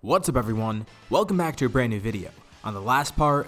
What's up everyone, welcome back to a brand new video. On the last part,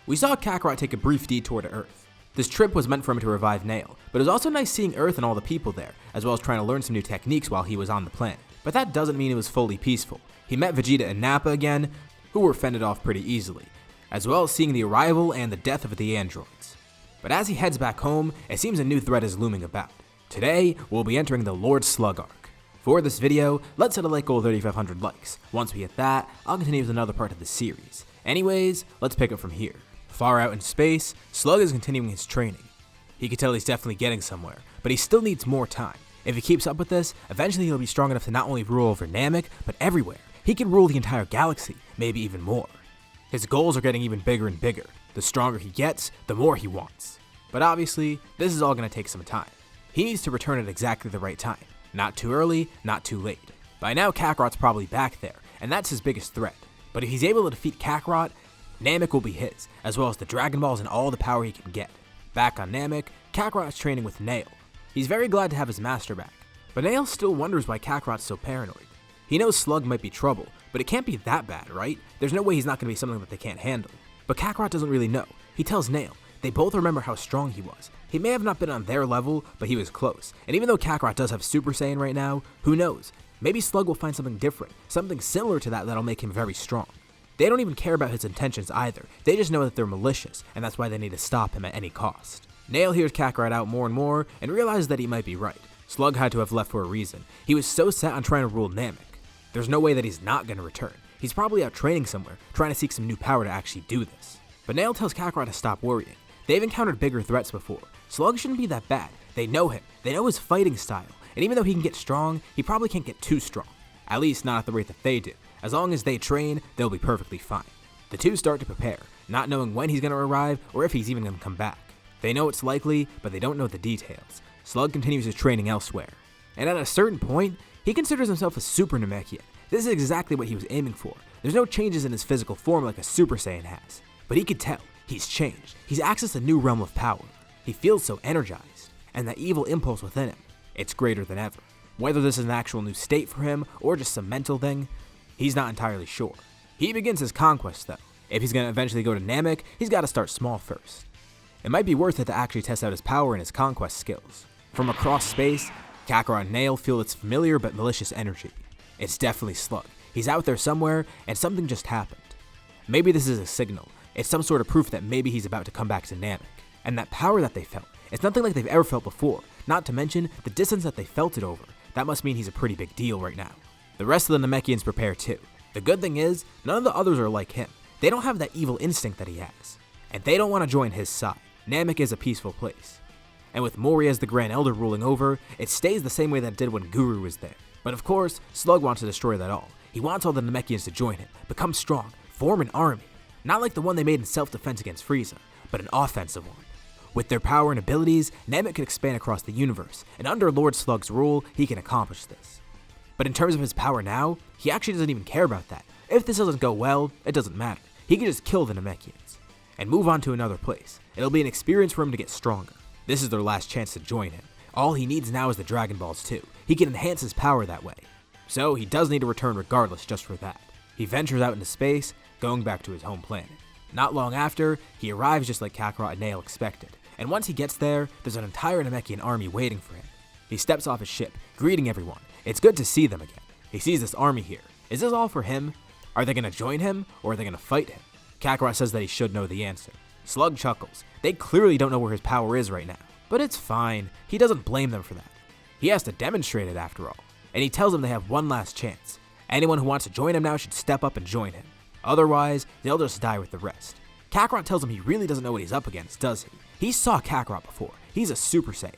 we saw Kakarot take a brief detour to Earth. This trip was meant for him to revive Nail, but it was also nice seeing Earth and all the people there, as well as trying to learn some new techniques while he was on the planet. But that doesn't mean it was fully peaceful. He met Vegeta and Nappa again, who were fended off pretty easily, as well as seeing the arrival and the death of the androids. But as he heads back home, it seems a new threat is looming about. Today, we'll be entering the Lord Slug arc. For this video, let's set a like goal of 3,500 likes. Once we hit that, I'll continue with another part of the series. Anyways, let's pick up from here. Far out in space, Slug is continuing his training. He can tell he's definitely getting somewhere, but he still needs more time. If he keeps up with this, eventually he'll be strong enough to not only rule over Namek, but everywhere. He can rule the entire galaxy, maybe even more. His goals are getting even bigger and bigger. The stronger he gets, the more he wants. But obviously, this is all going to take some time. He needs to return at exactly the right time. Not too early, not too late. By now, Kakarot's probably back there, and that's his biggest threat. But if he's able to defeat Kakarot, Namek will be his, as well as the Dragon Balls and all the power he can get. Back on Namek, Kakarot is training with Nail. He's very glad to have his master back, but Nail still wonders why Kakarot's so paranoid. He knows Slug might be trouble, but it can't be that bad, right? There's no way he's not going to be something that they can't handle. But Kakarot doesn't really know. He tells Nail. They both remember how strong he was. He may have not been on their level, but he was close. And even though Kakarot does have Super Saiyan right now, who knows? Maybe Slug will find something different, something similar to that that'll make him very strong. They don't even care about his intentions either. They just know that they're malicious, and that's why they need to stop him at any cost. Nail hears Kakarot out more and more, and realizes that he might be right. Slug had to have left for a reason. He was so set on trying to rule Namek. There's no way that he's not going to return. He's probably out training somewhere, trying to seek some new power to actually do this. But Nail tells Kakarot to stop worrying. They've encountered bigger threats before. Slug shouldn't be that bad. They know him. They know his fighting style. And even though he can get strong, he probably can't get too strong. At least not at the rate that they do. As long as they train, they'll be perfectly fine. The two start to prepare, not knowing when he's going to arrive or if he's even going to come back. They know it's likely, but they don't know the details. Slug continues his training elsewhere. And at a certain point, he considers himself a Super Namekian. This is exactly what he was aiming for. There's no changes in his physical form like a Super Saiyan has. But he could tell. He's changed. He's accessed a new realm of power. He feels so energized, and that evil impulse within him, it's greater than ever. Whether this is an actual new state for him, or just some mental thing, he's not entirely sure. He begins his conquest though. If he's going to eventually go to Namek, he's got to start small first. It might be worth it to actually test out his power and his conquest skills. From across space, Kakarot and Nail feel its familiar but malicious energy. It's definitely Slug. He's out there somewhere, and something just happened. Maybe this is a signal. It's some sort of proof that maybe he's about to come back to Namek. And that power that they felt, it's nothing like they've ever felt before. Not to mention the distance that they felt it over. That must mean he's a pretty big deal right now. The rest of the Namekians prepare too. The good thing is, none of the others are like him. They don't have that evil instinct that he has. And they don't want to join his side. Namek is a peaceful place. And with Mori as the Grand Elder ruling over, it stays the same way that it did when Guru was there. But of course, Slug wants to destroy that all. He wants all the Namekians to join him, become strong, form an army. Not like the one they made in self-defense against Frieza, but an offensive one. With their power and abilities, Namek can expand across the universe, and under Lord Slug's rule, he can accomplish this. But in terms of his power now, he actually doesn't even care about that. If this doesn't go well, it doesn't matter. He can just kill the Namekians, and move on to another place. It'll be an experience for him to get stronger. This is their last chance to join him. All he needs now is the Dragon Balls too. He can enhance his power that way. So he does need to return regardless just for that. He ventures out into space, going back to his home planet. Not long after, he arrives just like Kakarot and Nail expected, and once he gets there, there's an entire Namekian army waiting for him. He steps off his ship, greeting everyone. It's good to see them again. He sees this army here. Is this all for him? Are they going to join him, or are they going to fight him? Kakarot says that he should know the answer. Slug chuckles. They clearly don't know where his power is right now, but it's fine. He doesn't blame them for that. He has to demonstrate it after all, and he tells them they have one last chance. Anyone who wants to join him now should step up and join him. Otherwise, they'll just die with the rest. Kakarot tells him he really doesn't know what he's up against, does he? He saw Kakarot before. He's a Super Saiyan.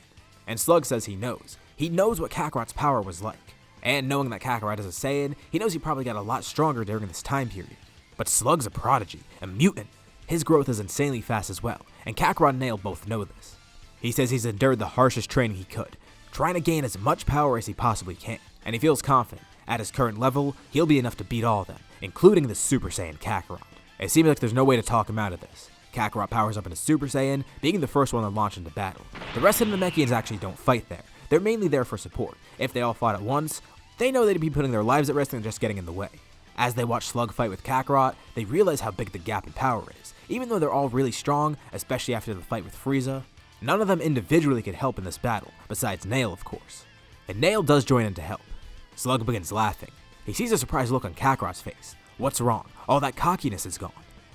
And Slug says he knows. He knows what Kakarot's power was like. And knowing that Kakarot is a Saiyan, he knows he probably got a lot stronger during this time period. But Slug's a prodigy, a mutant. His growth is insanely fast as well, and Kakarot and Nail both know this. He says he's endured the harshest training he could, trying to gain as much power as he possibly can. And he feels confident. At his current level, he'll be enough to beat all of them, including the Super Saiyan Kakarot. It seems like there's no way to talk him out of this. Kakarot powers up into Super Saiyan, being the first one to launch into battle. The rest of the Namekians actually don't fight there. They're mainly there for support. If they all fought at once, they know they'd be putting their lives at risk and just getting in the way. As they watch Slug fight with Kakarot, they realize how big the gap in power is. Even though they're all really strong, especially after the fight with Frieza, none of them individually could help in this battle, besides Nail of course. And Nail does join in to help. Slug begins laughing. He sees a surprised look on Kakarot's face. What's wrong? All that cockiness is gone.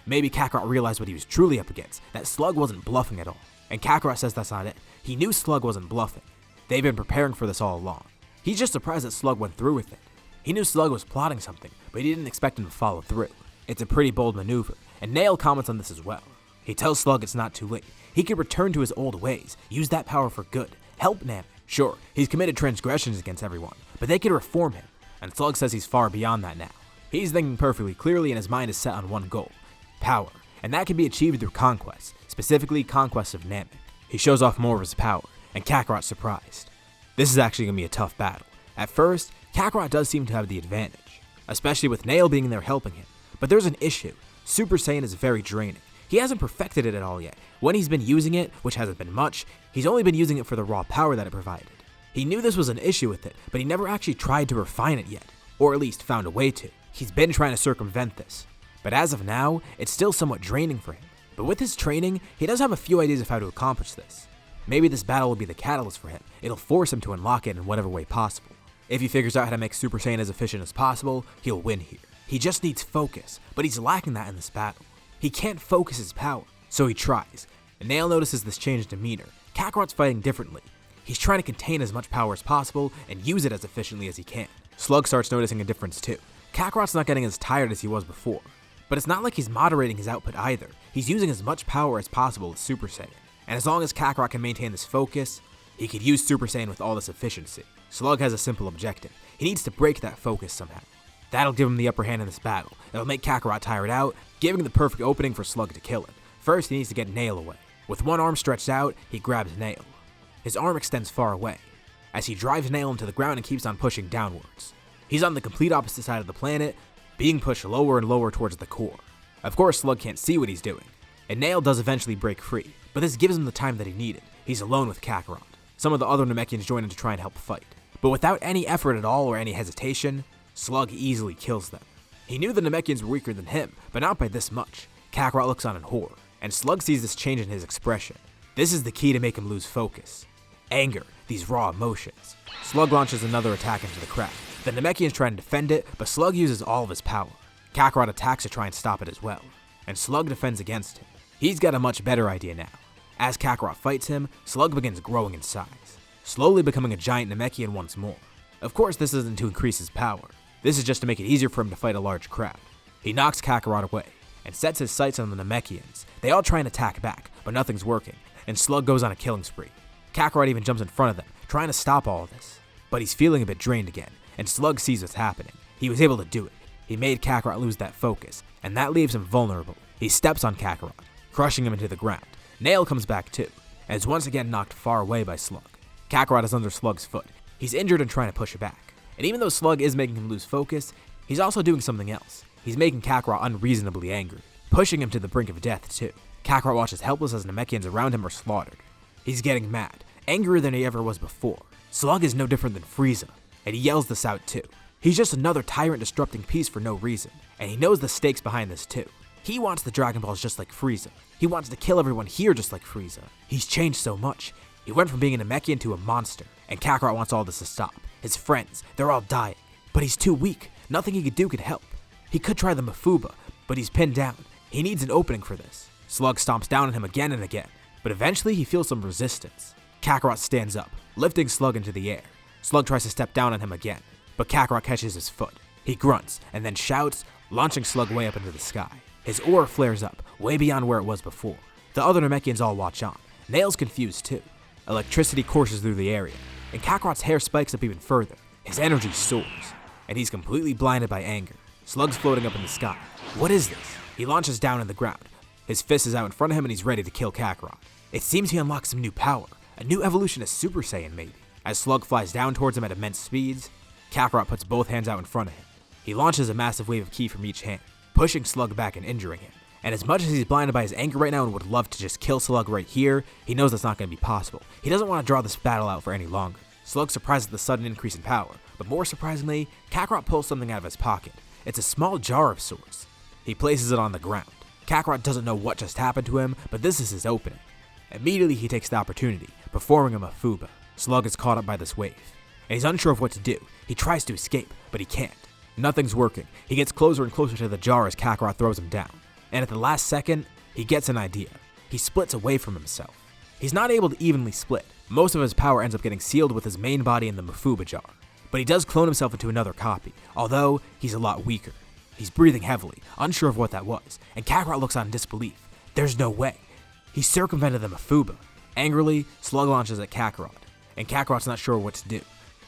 Maybe Kakarot realized what he was truly up against, that Slug wasn't bluffing at all. And Kakarot says that's not it. He knew Slug wasn't bluffing. They've been preparing for this all along. He's just surprised that Slug went through with it. He knew Slug was plotting something, but he didn't expect him to follow through. It's a pretty bold maneuver, and Nail comments on this as well. He tells Slug it's not too late. He could return to his old ways, use that power for good, help Namek. Sure, he's committed transgressions against everyone, but they could reform him, and Slug says he's far beyond that now. He's thinking perfectly clearly and his mind is set on one goal, power, and that can be achieved through conquest, specifically conquest of Namek. He shows off more of his power, and Kakarot's surprised. This is actually going to be a tough battle. At first, Kakarot does seem to have the advantage, especially with Nail being there helping him. But there's an issue. Super Saiyan is very draining. He hasn't perfected it at all yet. When he's been using it, which hasn't been much, he's only been using it for the raw power that it provided. He knew this was an issue with it, but he never actually tried to refine it yet, or at least found a way to. He's been trying to circumvent this. But as of now, it's still somewhat draining for him. But with his training, he does have a few ideas of how to accomplish this. Maybe this battle will be the catalyst for him. It'll force him to unlock it in whatever way possible. If he figures out how to make Super Saiyan as efficient as possible, he'll win here. He just needs focus, but he's lacking that in this battle. He can't focus his power, so he tries. And Nail notices this change in demeanor. Kakarot's fighting differently. He's trying to contain as much power as possible and use it as efficiently as he can. Slug starts noticing a difference too. Kakarot's not getting as tired as he was before. But it's not like he's moderating his output either. He's using as much power as possible with Super Saiyan. And as long as Kakarot can maintain this focus, he could use Super Saiyan with all this efficiency. Slug has a simple objective. He needs to break that focus somehow. That'll give him the upper hand in this battle. It'll make Kakarot tired out, giving the perfect opening for Slug to kill him. First, he needs to get Nail away. With one arm stretched out, he grabs Nail. His arm extends far away, as he drives Nail into the ground and keeps on pushing downwards. He's on the complete opposite side of the planet, being pushed lower and lower towards the core. Of course, Slug can't see what he's doing, and Nail does eventually break free, but this gives him the time that he needed. He's alone with Kakarot. Some of the other Namekians join in to try and help fight, but without any effort at all or any hesitation, Slug easily kills them. He knew the Namekians were weaker than him, but not by this much. Kakarot looks on in horror, and Slug sees this change in his expression. This is the key to make him lose focus. Anger, these raw emotions. Slug launches another attack into the crowd. The Namekians try to defend it, but Slug uses all of his power. Kakarot attacks to try and stop it as well, and Slug defends against him. He's got a much better idea now. As Kakarot fights him, Slug begins growing in size, slowly becoming a giant Namekian once more. Of course, this isn't to increase his power. This is just to make it easier for him to fight a large crowd. He knocks Kakarot away, and sets his sights on the Namekians. They all try and attack back, but nothing's working, and Slug goes on a killing spree. Kakarot even jumps in front of them, trying to stop all of this. But he's feeling a bit drained again, and Slug sees what's happening. He was able to do it. He made Kakarot lose that focus, and that leaves him vulnerable. He steps on Kakarot, crushing him into the ground. Nail comes back too, and is once again knocked far away by Slug. Kakarot is under Slug's foot. He's injured and trying to push it back. And even though Slug is making him lose focus, he's also doing something else. He's making Kakarot unreasonably angry, pushing him to the brink of death too. Kakarot watches helpless as Namekians around him are slaughtered. He's getting mad, angrier than he ever was before. Slug is no different than Frieza, and he yells this out too. He's just another tyrant disrupting peace for no reason, and he knows the stakes behind this too. He wants the Dragon Balls just like Frieza. He wants to kill everyone here just like Frieza. He's changed so much. He went from being a Namekian to a monster, and Kakarot wants all this to stop. His friends, they're all dying, but he's too weak. Nothing he could do could help. He could try the Mafuba, but he's pinned down. He needs an opening for this. Slug stomps down on him again and again, but eventually he feels some resistance. Kakarot stands up, lifting Slug into the air. Slug tries to step down on him again, but Kakarot catches his foot. He grunts and then shouts, launching Slug way up into the sky. His aura flares up, way beyond where it was before. The other Namekians all watch on. Nail's confused too. Electricity courses through the area, and Kakarot's hair spikes up even further. His energy soars, and he's completely blinded by anger. Slug's floating up in the sky. What is this? He launches down in the ground. His fist is out in front of him and he's ready to kill Kakarot. It seems he unlocks some new power, a new evolution of Super Saiyan maybe. As Slug flies down towards him at immense speeds, Kakarot puts both hands out in front of him. He launches a massive wave of ki from each hand, pushing Slug back and injuring him. And as much as he's blinded by his anger right now and would love to just kill Slug right here, he knows that's not going to be possible. He doesn't want to draw this battle out for any longer. Slug's surprised at the sudden increase in power, but more surprisingly, Kakarot pulls something out of his pocket, It's a small jar of sorts. He places it on the ground. Kakarot doesn't know what just happened to him, but this is his opening. Immediately he takes the opportunity, performing a Mafuba. Slug is caught up by this wave, and he's unsure of what to do. He tries to escape, but he can't. Nothing's working. He gets closer and closer to the jar as Kakarot throws him down. And at the last second, he gets an idea. He splits away from himself. He's not able to evenly split. Most of his power ends up getting sealed with his main body in the Mafuba jar. But he does clone himself into another copy, although he's a lot weaker. He's breathing heavily, unsure of what that was, and Kakarot looks on in disbelief. There's no way. He circumvented the Mafuba. Angrily, Slug launches at Kakarot, and Kakarot's not sure what to do.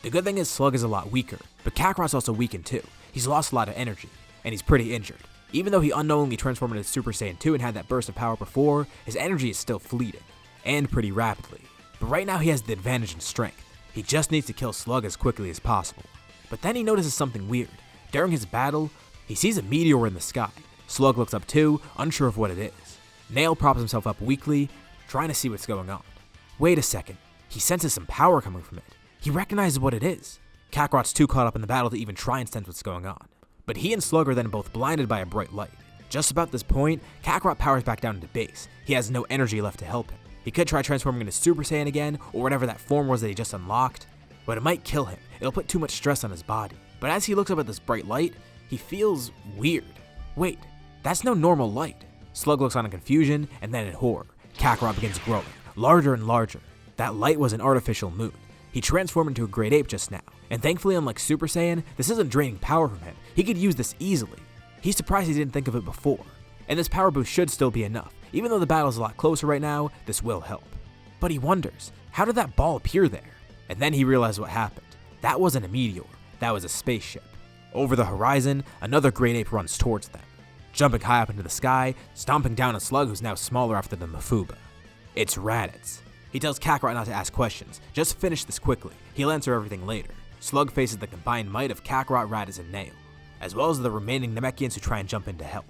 The good thing is Slug is a lot weaker, but Kakarot's also weakened too. He's lost a lot of energy, and he's pretty injured. Even though he unknowingly transformed into Super Saiyan 2 and had that burst of power before, his energy is still fleeting, and pretty rapidly. But right now he has the advantage in strength. He just needs to kill Slug as quickly as possible. But then he notices something weird. During his battle, he sees a meteor in the sky. Slug looks up too, unsure of what it is. Nail props himself up weakly, trying to see what's going on. Wait a second, he senses some power coming from it. He recognizes what it is. Kakarot's too caught up in the battle to even try and sense what's going on. But he and Slug are then both blinded by a bright light. Just about this point, Kakarot powers back down into base. He has no energy left to help him. He could try transforming into Super Saiyan again, or whatever that form was that he just unlocked, but it might kill him. It'll put too much stress on his body. But as he looks up at this bright light, he feels weird. Wait, that's no normal light. Slug looks on in confusion, and then in horror. Kakarot begins growing, larger and larger. That light was an artificial moon. He transformed into a great ape just now, and thankfully, unlike Super Saiyan, this isn't draining power from him. He could use this easily. He's surprised he didn't think of it before. And this power boost should still be enough. Even though the battle is a lot closer right now, this will help. But he wonders, how did that ball appear there? And then he realized what happened. That wasn't a meteor, that was a spaceship. Over the horizon, another great ape runs towards them, jumping high up into the sky, stomping down a Slug who's now smaller after the Mafuba. It's Raditz. He tells Kakarot not to ask questions, just finish this quickly. He'll answer everything later. Slug faces the combined might of Kakarot, Raditz, and Nail, as well as the remaining Namekians who try and jump in to help.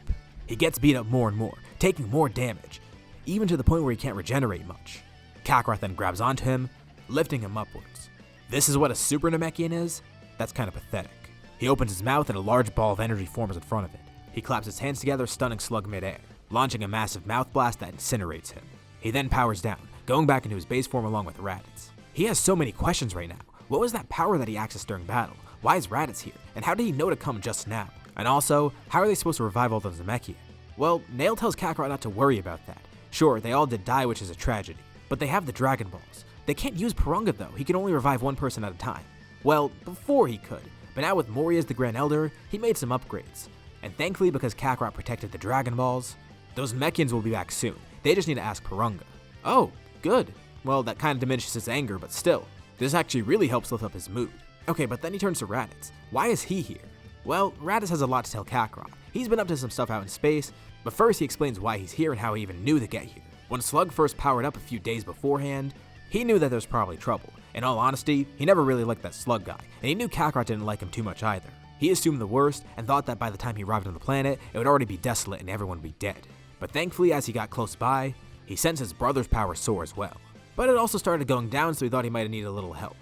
He gets beat up more and more, taking more damage, even to the point where he can't regenerate much. Kakarot then grabs onto him, lifting him upwards. This is what a Super Namekian is? That's kind of pathetic. He opens his mouth and a large ball of energy forms in front of it. He claps his hands together, stunning Slug midair, launching a massive mouth blast that incinerates him. He then powers down, going back into his base form along with Raditz. He has so many questions right now. What was that power that he accessed during battle? Why is Raditz here? And how did he know to come just now? And also, how are they supposed to revive all those Namekian? Well, Nail tells Kakarot not to worry about that. Sure, they all did die, which is a tragedy, but they have the Dragon Balls. They can't use Purunga though, he can only revive one person at a time. Well, before he could, but now with Mori as the Grand Elder, he made some upgrades. And thankfully, because Kakarot protected the Dragon Balls, those Namekians will be back soon. They just need to ask Purunga. Oh, good. Well, that kind of diminishes his anger, but still, this actually really helps lift up his mood. Okay, but then he turns to Raditz. Why is he here? Well, Raditz has a lot to tell Kakarot. He's been up to some stuff out in space, but first he explains why he's here and how he even knew to get here. When Slug first powered up a few days beforehand, he knew that there was probably trouble. In all honesty, he never really liked that Slug guy, and he knew Kakarot didn't like him too much either. He assumed the worst and thought that by the time he arrived on the planet, it would already be desolate and everyone would be dead. But thankfully, as he got close by, he sensed his brother's power soar as well. But it also started going down, so he thought he might have needed a little help.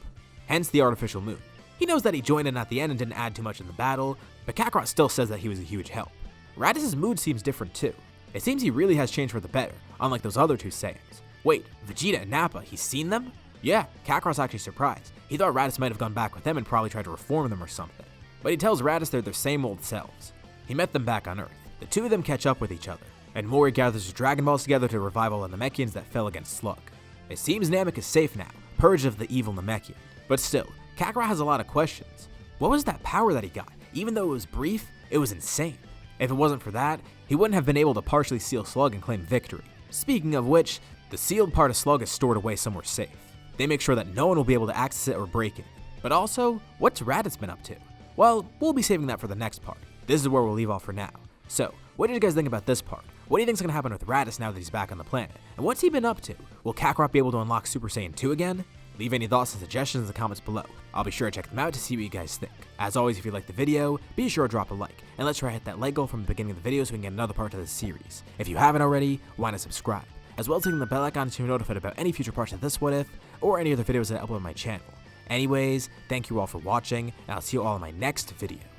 Hence the artificial moon. He knows that he joined in at the end and didn't add too much in the battle, but Kakarot still says that he was a huge help. Raditz's mood seems different too. It seems he really has changed for the better, unlike those other two Saiyans. Wait, Vegeta and Nappa, he's seen them? Yeah, Kakarot's actually surprised. He thought Raditz might have gone back with them and probably tried to reform them or something. But he tells Raditz they're their same old selves. He met them back on Earth. The two of them catch up with each other, and Mori gathers his Dragon Balls together to revive all the Namekians that fell against Slug. It seems Namek is safe now, purged of the evil Namekian. But still, Kakarot has a lot of questions. What was that power that he got? Even though it was brief, it was insane. If it wasn't for that, he wouldn't have been able to partially seal Slug and claim victory. Speaking of which, the sealed part of Slug is stored away somewhere safe. They make sure that no one will be able to access it or break it. But also, what's Raditz been up to? Well, we'll be saving that for the next part. This is where we'll leave off for now. So, what did you guys think about this part? What do you think's gonna happen with Raditz now that he's back on the planet? And what's he been up to? Will Kakarot be able to unlock Super Saiyan 2 again? Leave any thoughts and suggestions in the comments below. I'll be sure to check them out to see what you guys think. As always, if you liked the video, be sure to drop a like, and let's try to hit that like goal from the beginning of the video so we can get another part of this series. If you haven't already, why not subscribe? As well as hitting the bell icon to be notified about any future parts of this What If, or any other videos that I upload on my channel. Anyways, thank you all for watching, and I'll see you all in my next video.